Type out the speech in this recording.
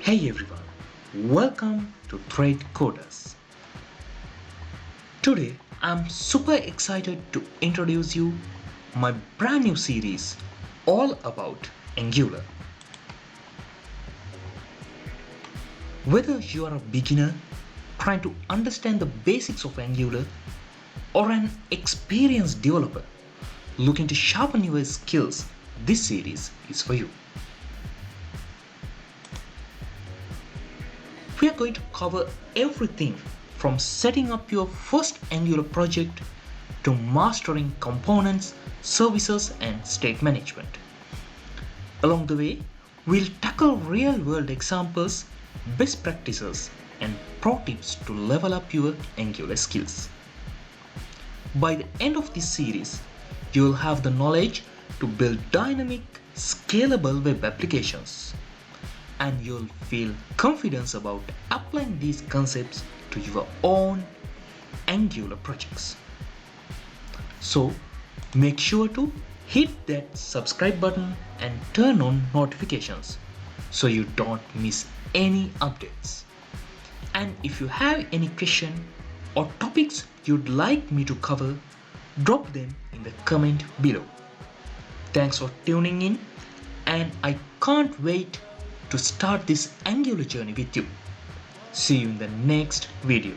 Hey everyone, welcome to Thread Coders. Today I'm super excited to introduce you my brand new series all about Angular. Whether you are a beginner trying to understand the basics of Angular or an experienced developer looking to sharpen your skills, this series is for you. We are going to cover everything from setting up your first Angular project to mastering components, services, and state management. Along the way, we'll tackle real-world examples, best practices, and pro tips to level up your Angular skills. By the end of this series, you'll have the knowledge to build dynamic, scalable web applications. And you'll feel confidence about applying these concepts to your own Angular projects. So make sure to hit that subscribe button and turn on notifications so you don't miss any updates. And if you have any question or topics you'd like me to cover, drop them in the comment below. Thanks for tuning in, and I can't wait to start this Angular journey with you. See you in the next video.